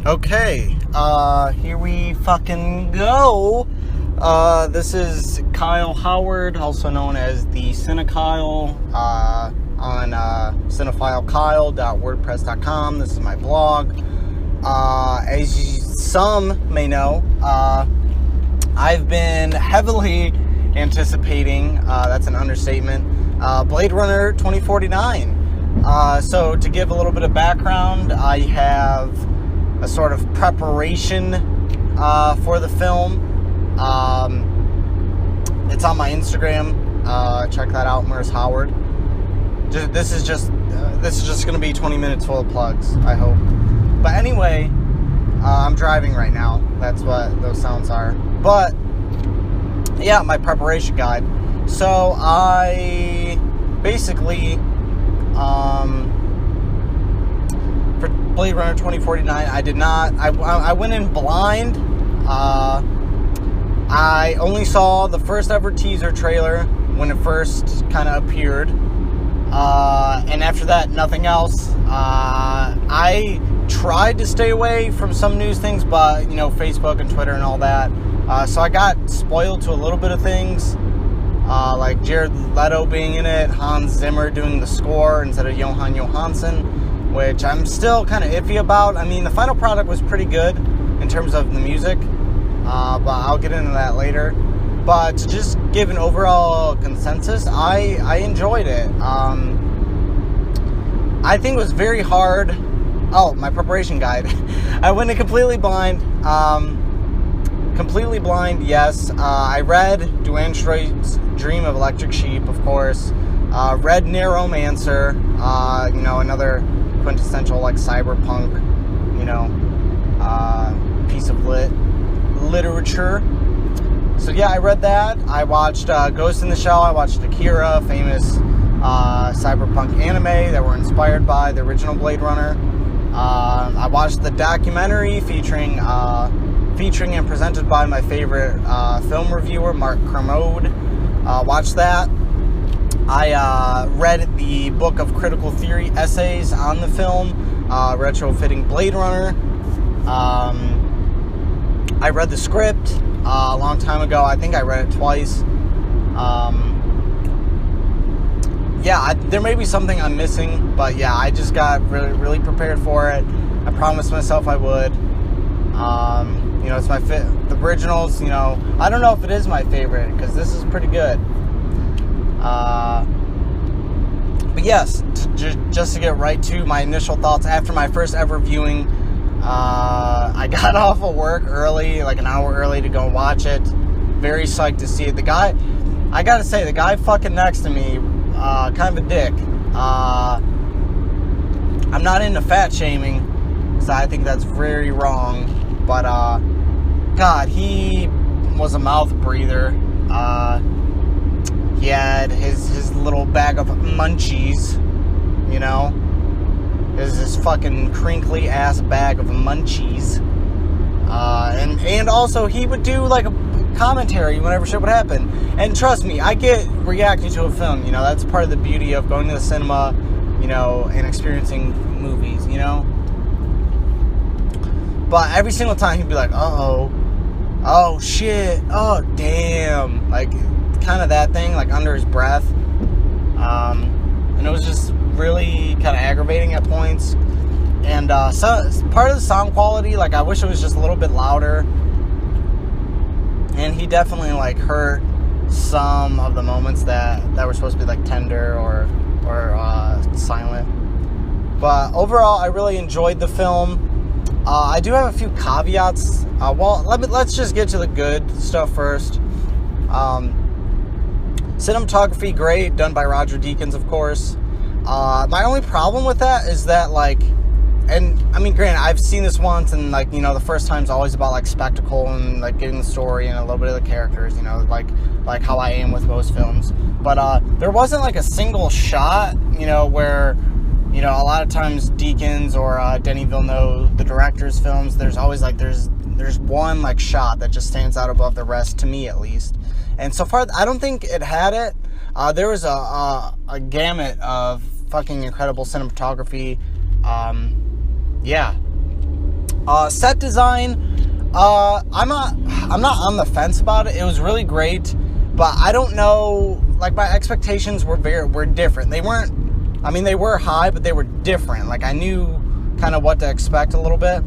Okay, here we fucking go. This is Kyle Howard, also known as the CineKyle, on CinePhileKyle.wordpress.com. This is my blog. As some may know, I've been heavily anticipating, that's an understatement, Blade Runner 2049. So to give a little bit of background, I have a sort of preparation for the film. It's on my Instagram. Check that out, Mers Howard. This is just going to be 20 minutes full of plugs, I hope. But anyway, I'm driving right now. That's what those sounds are. But yeah, my preparation guide. So I basically, for Blade Runner 2049, I went in blind. I only saw the first ever teaser trailer when it first kind of appeared. And after that, nothing else. I tried to stay away from some news things, but, Facebook and Twitter and all that. So I got spoiled to a little bit of things. Like Jared Leto being in it, Hans Zimmer doing the score instead of Johan Johansson, which I'm still kind of iffy about. I mean, the final product was pretty good in terms of the music, but I'll get into that later. But to just give an overall consensus, I enjoyed it. I think it was very hard. Oh, my preparation guide. I went in completely blind. Completely blind, yes. I read Do Androids Dream of Electric Sheep, of course. Read Neuromancer, another quintessential cyberpunk, piece of literature. So yeah, I read that. I watched Ghost in the Shell. I watched Akira, famous cyberpunk anime that were inspired by the original Blade Runner. I watched the documentary featuring and presented by my favorite film reviewer, Mark Kermode. Watched that. I read the book of critical theory essays on the film, retrofitting Blade Runner. I read the script a long time ago. I think I read it twice. There may be something I'm missing, but yeah, I just got really, really prepared for it. I promised myself I would. It's the originals, I don't know if it is my favorite, because this is pretty good. But yes, just to get right to my initial thoughts after my first ever viewing, I got off of work early, like an hour early, to go watch it. Very psyched to see it. I gotta say, the guy fucking next to me, kind of a dick. I'm not into fat shaming, because I think that's very wrong. But, God, he was a mouth breather. He had his little bag of munchies, his fucking crinkly ass bag of munchies. And also he would do a commentary whenever shit would happen. And trust me, I get reacting to a film, that's part of the beauty of going to the cinema, and experiencing movies, But every single time he'd be like, uh-oh, oh shit, oh damn, kind of that thing, under his breath. And it was just really kind of aggravating at points. And so part of the sound quality, I wish it was just a little bit louder. And he definitely hurt some of the moments that were supposed to be tender or silent. But overall, I really enjoyed the film. I do have a few caveats. Let's just get to the good stuff first. Cinematography, great, done by Roger Deakins, of course. My only problem with that is that, and I mean, granted, I've seen this once, and the first time's always about spectacle and getting the story and a little bit of the characters, like how I am with most films. But there wasn't a single shot, where a lot of times Deakins or Denis Villeneuve, the director's films, there's always there's one shot that just stands out above the rest, to me at least. And so far, I don't think it had it. There was a gamut of fucking incredible cinematography. Set design, I'm not on the fence about it. It was really great, but I don't know, like, my expectations were different. They were high, but they were different. Like, I knew kind of what to expect a little bit.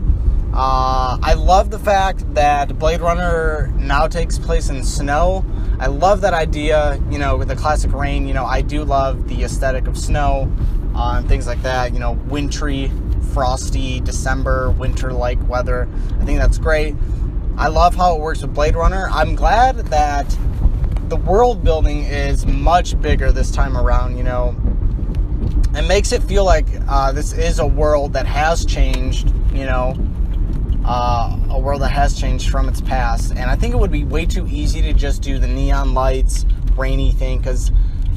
I love the fact that Blade Runner now takes place in snow. I love that idea, with the classic rain. I do love the aesthetic of snow and things like that, wintry, frosty, December, winter-like weather. I think that's great. I love how it works with Blade Runner. I'm glad that the world building is much bigger this time around, It makes it feel like this is a world that has changed, a world that has changed from its past. And I think it would be way too easy to just do the neon lights, rainy thing, because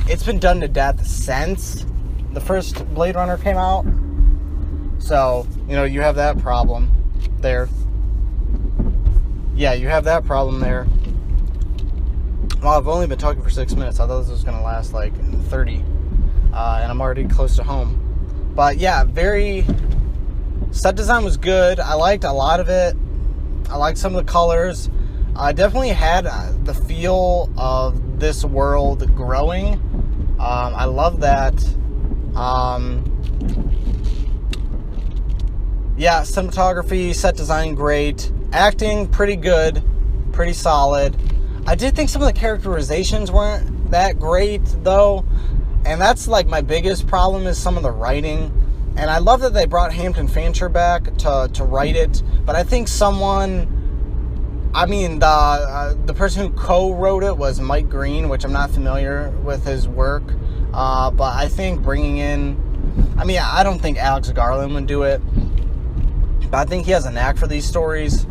it's been done to death since the first Blade Runner came out. So, you have that problem there. Yeah, you have that problem there. Well, I've only been talking for 6 minutes. I thought this was going to last like 30. And I'm already close to home. But yeah, set design was good. I liked a lot of it. I liked some of the colors. I definitely had the feel of this world growing. I love that. Yeah, cinematography, set design, great. Acting, pretty good, pretty solid. I did think some of the characterizations weren't that great, though. And that's, like, my biggest problem is some of the writing. And I love that they brought Hampton Fancher back to write it. But I think the person who co-wrote it was Mike Green, which I'm not familiar with his work. But I think bringing in... I don't think Alex Garland would do it. But I think he has a knack for these stories.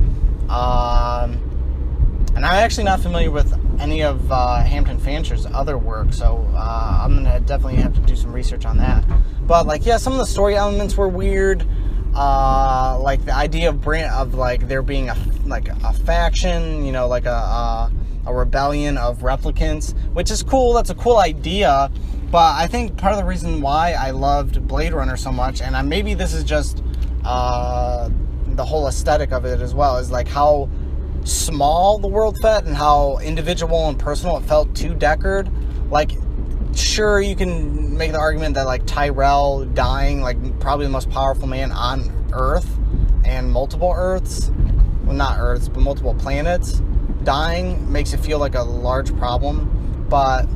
And I'm actually not familiar with any of Hampton Fancher's other work, so I'm going to definitely have to do some research on that. But, some of the story elements were weird. The idea of there being a faction, a rebellion of replicants, which is cool. That's a cool idea. But I think part of the reason why I loved Blade Runner so much, and maybe this is just the whole aesthetic of it as well, is how small the world felt and how individual and personal it felt to Deckard. Sure, you can make the argument that Tyrell dying, probably the most powerful man on Earth and multiple Earths, well, not Earths, but multiple planets, dying makes it feel like a large problem. But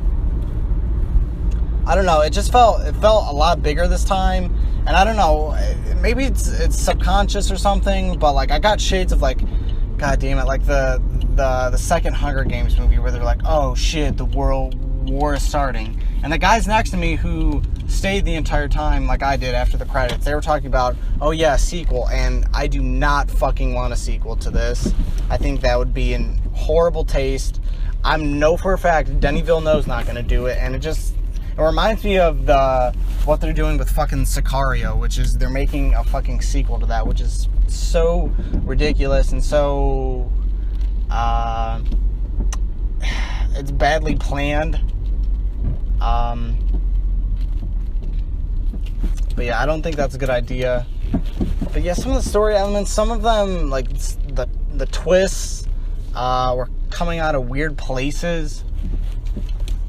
I don't know, it felt a lot bigger this time. And I don't know, maybe it's subconscious or something, but I got shades of God damn it, the second Hunger Games movie where they're like, oh shit, the world war is starting. And the guys next to me who stayed the entire time like I did after the credits, they were talking about, oh yeah, sequel. And I do not fucking want a sequel to this. I think that would be in horrible taste. I'm know for a fact Denis Villeneuve's not going to do it. And it reminds me of what they're doing with fucking Sicario, which is they're making a fucking sequel to that, which is so ridiculous and so it's badly planned. But yeah, I don't think that's a good idea. But yeah, some of the story elements, some of them, the twists, were coming out of weird places.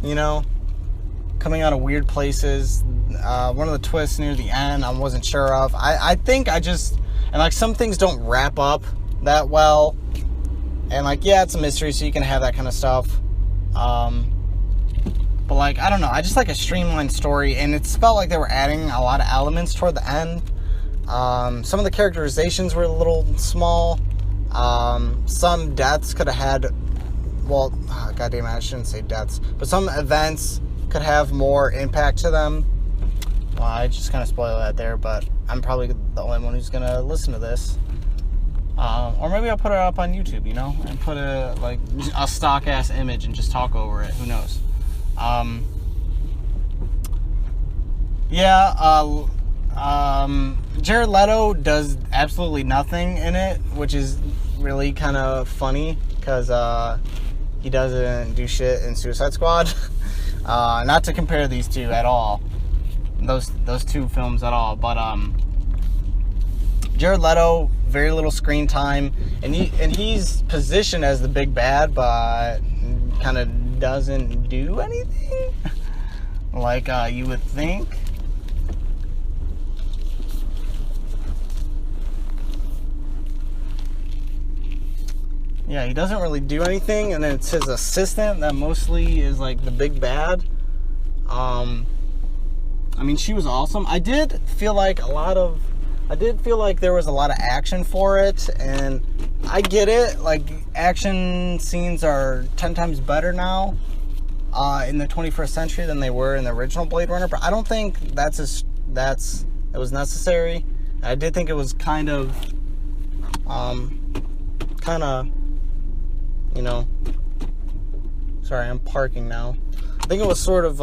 Coming out of weird places. One of the twists near the end I wasn't sure of. I think some things don't wrap up that well. And yeah, it's a mystery, so you can have that kind of stuff. But I don't know, I just like a streamlined story, and it felt like they were adding a lot of elements toward the end. Some of the characterizations were a little small. Some deaths could have had, goddamn it, I shouldn't say deaths, but some events could have more impact to them. Well, I just kind of spoiled that there, but I'm probably the only one who's gonna listen to this. Or maybe I'll put it up on YouTube, and put a stock ass image and just talk over it. Who knows? Jared Leto does absolutely nothing in it, which is really kind of funny because he doesn't do shit in Suicide Squad. Not to compare these two at all, those two films at all, but Jared Leto very little screen time, and he's positioned as the big bad, but kind of doesn't do anything like you would think. Yeah, he doesn't really do anything, and then it's his assistant that mostly is like the big bad. I mean, she was awesome. I did feel like there was a lot of action for it, and I get it. Like, action scenes are 10 times better now in the 21st century than they were in the original Blade Runner, but I don't think it was necessary. I did think it was kind of, you know, sorry, I'm parking now. I think it was sort of,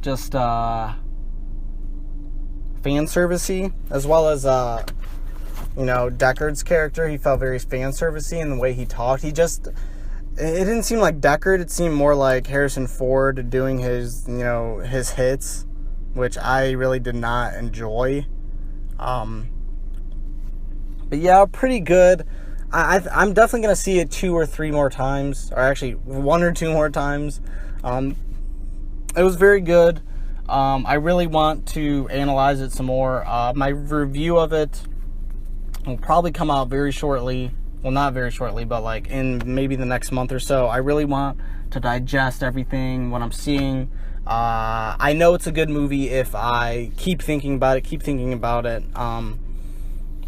just fan servicey, as well as you know, Deckard's character. He felt very fan servicey in the way he talked. It didn't seem like Deckard. It seemed more like Harrison Ford doing his hits, which I really did not enjoy. But yeah, pretty good. I'm definitely going to see it 2 or 3 more times, or actually 1 or 2 more times. It was very good. I really want to analyze it some more. My review of it will probably come out very shortly. Well, not very shortly, but like in maybe the next month or so. I really want to digest everything, what I'm seeing. I know it's a good movie if I keep thinking about it.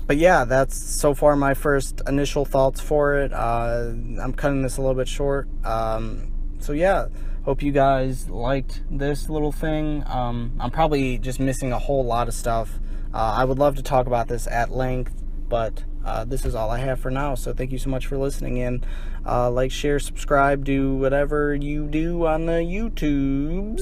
But yeah, that's so far my first initial thoughts for it. I'm cutting this a little bit short. So yeah, hope you guys liked this little thing. I'm probably just missing a whole lot of stuff. I would love to talk about this at length, but this is all I have for now. So thank you so much for listening, and like, share, subscribe, do whatever you do on the YouTubes.